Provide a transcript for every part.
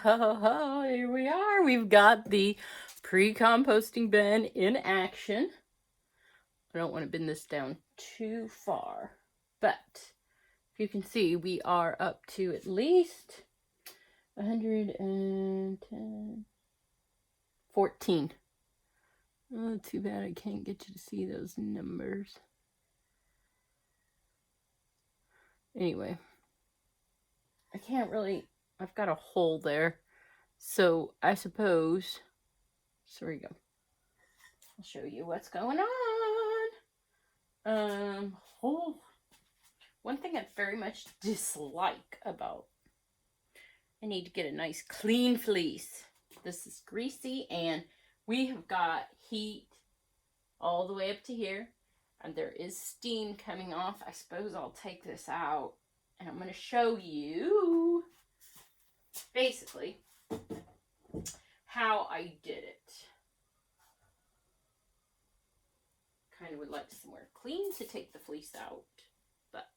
Oh, here we are. We've got the pre-composting bin in action. I don't want to bend this down too far, but if you can see, we are up to at least 110, 14. Oh, too bad I can't get you to see those numbers. Anyway, I can't really, I've got a hole there. So I suppose, so there you go. I'll show you what's going on. One thing I very much dislike about, I need to get a nice clean fleece. This is greasy and we have got heat all the way up to here and there is steam coming off. I suppose I'll take this out and I'm going to show you basically how I did it. Kind of would like somewhere clean to take the fleece out, but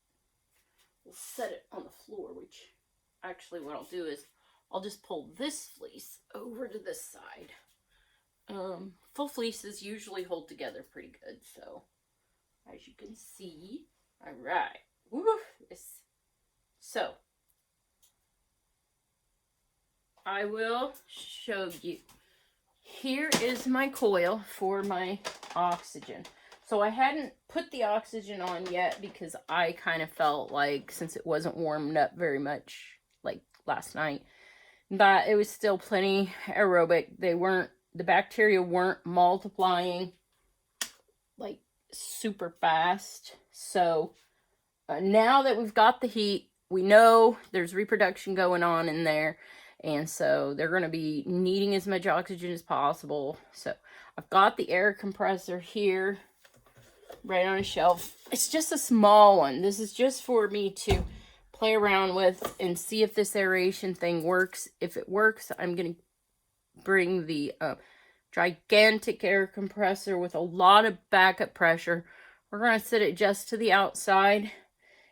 we'll set it on the floor, which actually what I'll do is I'll just pull this fleece over to this side. Full fleeces usually hold together pretty good, so as you can see, all right. Woo, so I will show you. Here is my coil for my oxygen. So I hadn't put the oxygen on yet because I kind of felt like, since it wasn't warmed up very much like last night, that it was still plenty aerobic. The bacteria weren't multiplying like super fast. So now that we've got the heat, we know there's reproduction going on in there. And so they're going to be needing as much oxygen as possible. So I've got the air compressor here right on a shelf. It's just a small one. This is just for me to play around with and see if this aeration thing works. If it works, I'm going to bring the gigantic air compressor with a lot of backup pressure. We're going to set it just to the outside.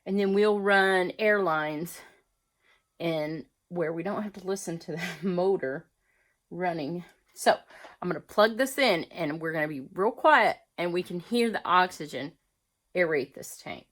And then we'll run air lines and where we don't have to listen to the motor running. So I'm going to plug this in and we're going to be real quiet and we can hear the oxygen aerate this tank.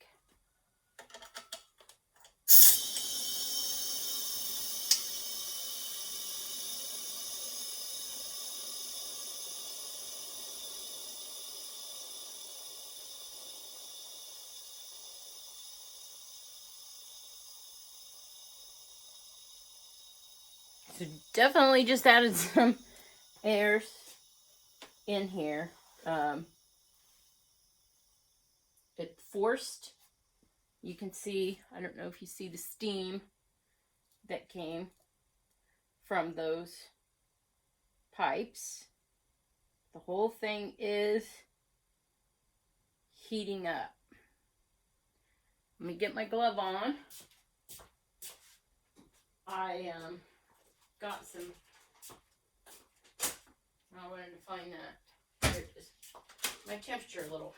So definitely just added some airs in here. It forced, you can see, I don't know if you see the steam that came from those pipes. The whole thing is heating up. Let me get my glove on. I got some, I wanted to find that. Here it is. My temperature gun.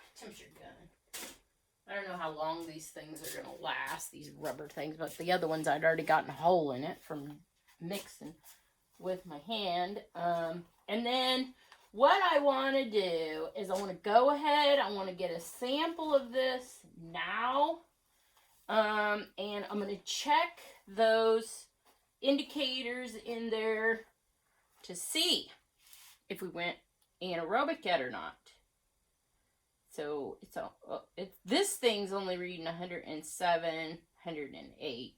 I don't know how long these things are going to last, these rubber things, but the other ones I'd already gotten a hole in it from mixing with my hand. And then what I want to do is I want to go ahead, I want to get a sample of this now. And I'm going to check those indicators in there to see if we went anaerobic yet or not. So this thing's only reading 107, 108.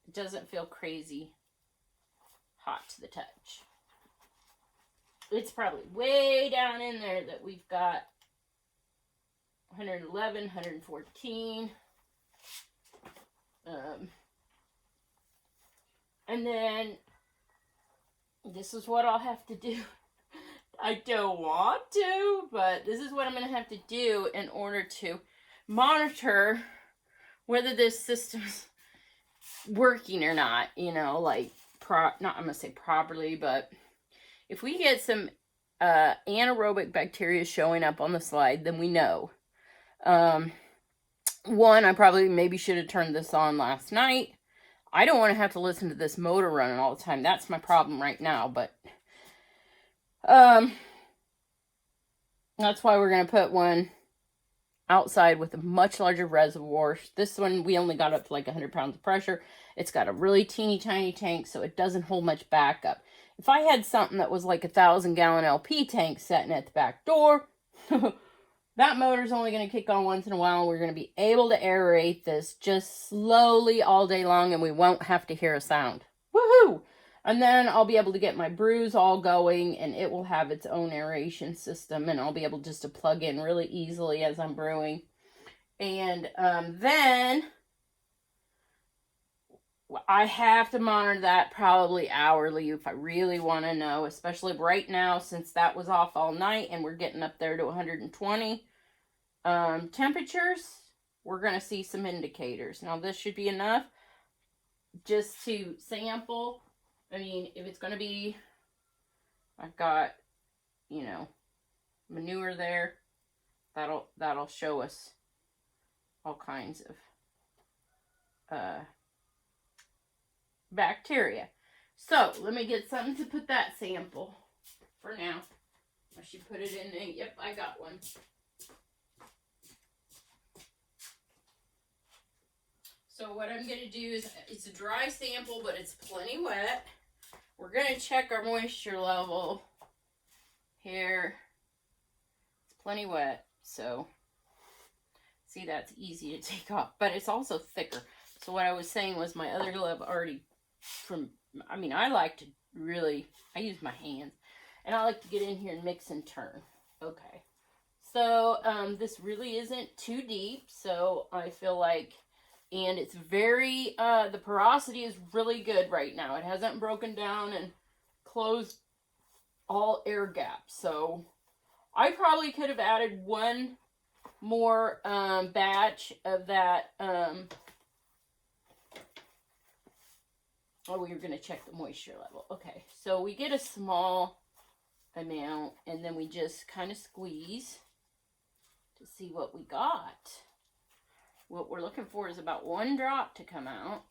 It doesn't feel crazy hot to the touch. It's probably way down in there that we've got 111, 114. And then this is what I'll have to do. I don't want to, but this is what I'm going to have to do in order to monitor whether this system's working or not, you know, like, not, I'm going to say properly, but if we get some anaerobic bacteria showing up on the slide, then we know. One, I probably maybe should have turned this on last night. I don't want to have to listen to this motor running all the time. That's my problem right now, but that's why we're going to put one outside with a much larger reservoir. This one, we only got up to like 100 pounds of pressure. It's got a really teeny tiny tank, so it doesn't hold much backup. If I had something that was like a 1,000-gallon LP tank sitting at the back door, that motor's only going to kick on once in a while. We're going to be able to aerate this just slowly all day long, and we won't have to hear a sound. Woohoo! And then I'll be able to get my brews all going, and it will have its own aeration system, and I'll be able just to plug in really easily as I'm brewing. And then I have to monitor that probably hourly if I really want to know, especially right now since that was off all night and we're getting up there to 120 temperatures. We're going to see some indicators. Now this should be enough just to sample. I mean, if it's going to be, I've got, you know, manure there, that'll show us all kinds of bacteria. So let me get something to put that sample for now. I should put it in there. Yep, I got one. So what I'm going to do is, it's a dry sample, but it's plenty wet. We're going to check our moisture level here. It's plenty wet, so see, that's easy to take off, but it's also thicker. So what I was saying was my other glove already I like to really, I use my hands, and I like to get in here and mix and turn. Okay. So this really isn't too deep, so I feel like, and it's very, the porosity is really good right now. It hasn't broken down and closed all air gaps. So I probably could have added one more batch of that. We were going to check the moisture level. Okay, so we get a small amount, and then we just kind of squeeze to see what we got. What we're looking for is about 1 drop to come out.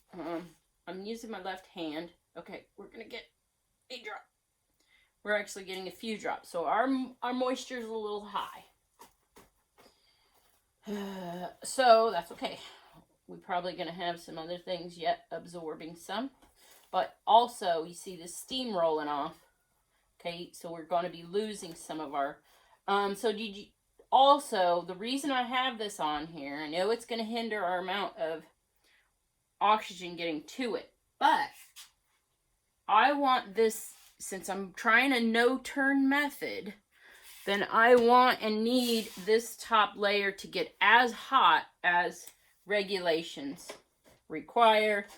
I'm using my left hand. Okay, we're going to get a drop. We're actually getting a few drops, so our moisture is a little high. So that's okay. We're probably going to have some other things yet absorbing some. But also, you see the steam rolling off. Okay, so we're going to be losing some of our... So did you... Also, the reason I have this on here, I know it's going to hinder our amount of oxygen getting to it. But I want this, since I'm trying a no-turn method, then I want and need this top layer to get as hot as regulations require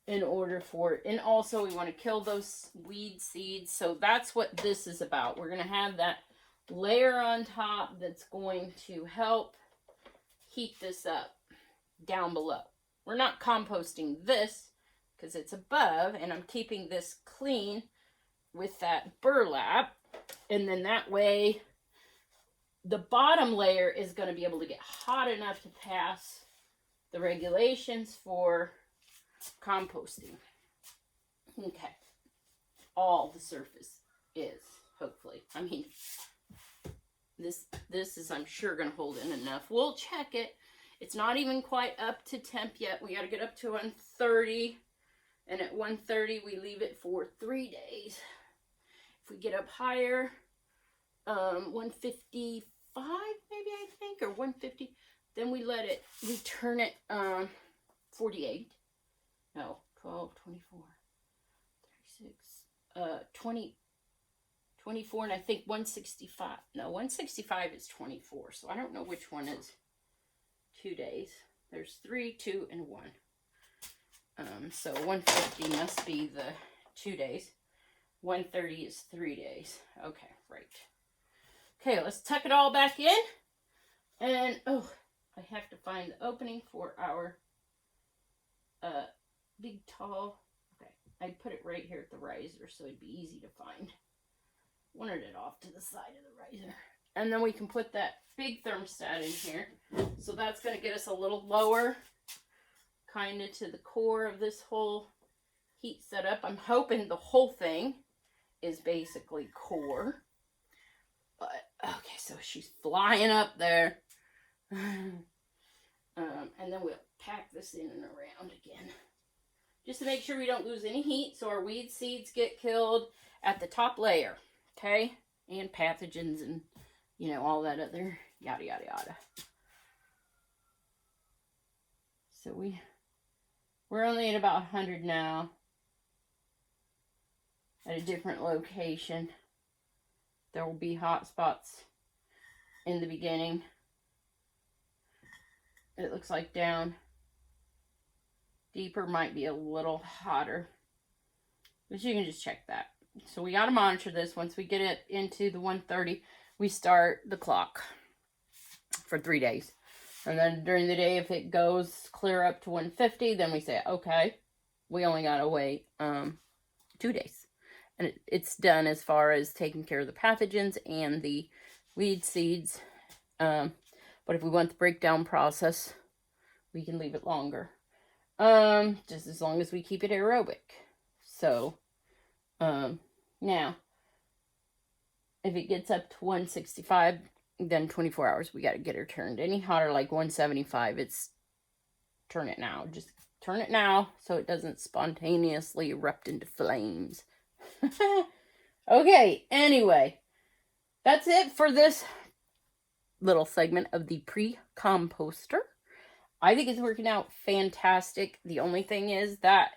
in order for it. And also we want to kill those weed seeds. So that's what this is about. We're going to have that layer on top that's going to help heat this up down below. We're not composting this because it's above, and I'm keeping this clean with that burlap. And then that way the bottom layer is going to be able to get hot enough to pass the regulations for composting. Okay. All the surface is, hopefully. I mean, this is, I'm sure, going to hold in enough. We'll check it. It's not even quite up to temp yet. We got to get up to 130. And at 130, we leave it for 3 days. If we get up higher, 155 maybe, I think, or 150, then we turn it 48. No, 12, 24, 36, 20, 24, and I think 165. No, 165 is 24, so I don't know which one is 2 days. There's 3, 2, and 1. So 150 must be the 2 days. 130 is 3 days. Okay, right. Okay, let's tuck it all back in. And, oh, I have to find the opening for our big, tall, okay, I put it right here at the riser so it'd be easy to find. Wanted it off to the side of the riser. And then we can put that big thermostat in here. So that's going to get us a little lower, kind of to the core of this whole heat set up. I'm hoping the whole thing is basically core. But, okay, so she's flying up there. And then we'll pack this in and around again. Just to make sure we don't lose any heat so our weed seeds get killed at the top layer. Okay? And pathogens and, you know, all that other yada, yada, yada. So we're only at about 100 now. At a different location. There will be hot spots in the beginning. It looks like down deeper might be a little hotter. But you can just check that. So we got to monitor this. Once we get it into the 130, we start the clock for 3 days. And then during the day, if it goes clear up to 150, then we say, okay, we only got to wait 2 days. And it's done as far as taking care of the pathogens and the weed seeds. But if we want the breakdown process, we can leave it longer. Just as long as we keep it aerobic. So, now, if it gets up to 165, then 24 hours, we got to get her turned. Any hotter, like 175, turn it now. Just turn it now so it doesn't spontaneously erupt into flames. Okay, anyway, that's it for this little segment of the pre-composter. I think it's working out fantastic. The only thing is that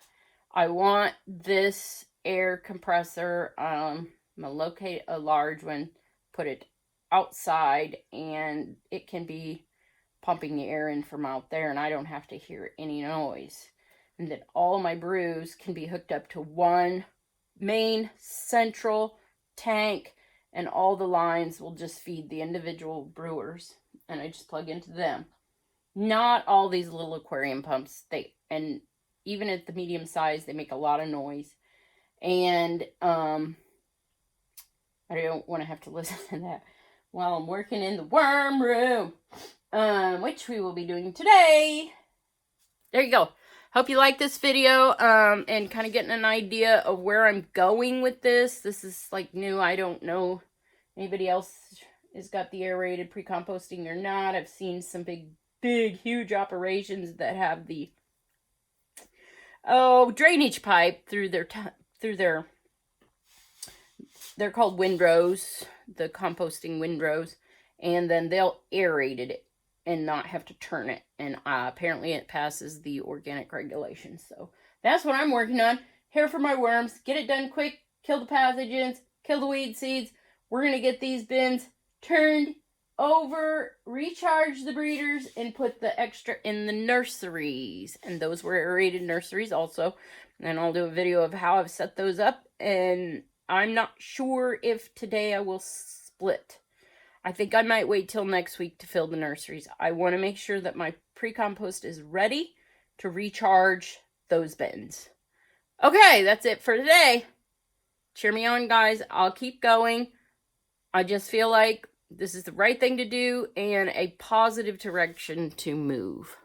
I want this air compressor, I'm going to locate a large one, put it outside, and it can be pumping the air in from out there, and I don't have to hear any noise. And then all my brews can be hooked up to one main central tank, and all the lines will just feed the individual brewers, and I just plug into them. Not all these little aquarium pumps, and even at the medium size, they make a lot of noise. And I don't want to have to listen to that while I'm working in the worm room, which we will be doing today. There you go. Hope you like this video, and kind of getting an idea of where I'm going with this. This is like new. I don't know anybody else has got the aerated pre-composting or not. I've seen some big, huge operations that have the drainage pipe through their they're called windrows, the composting windrows, and then they'll aerate it and not have to turn it. And apparently it passes the organic regulations. So that's what I'm working on here for my worms. Get it done quick, kill the pathogens, kill the weed seeds. We're going to get these bins turned over, recharge the breeders, and put the extra in the nurseries. And those were aerated nurseries also. And I'll do a video of how I've set those up. And I'm not sure if today I will split. I think I might wait till next week to fill the nurseries. I want to make sure that my pre-compost is ready to recharge those bins. Okay, that's it for today. Cheer me on, guys. I'll keep going. I just feel like this is the right thing to do and a positive direction to move.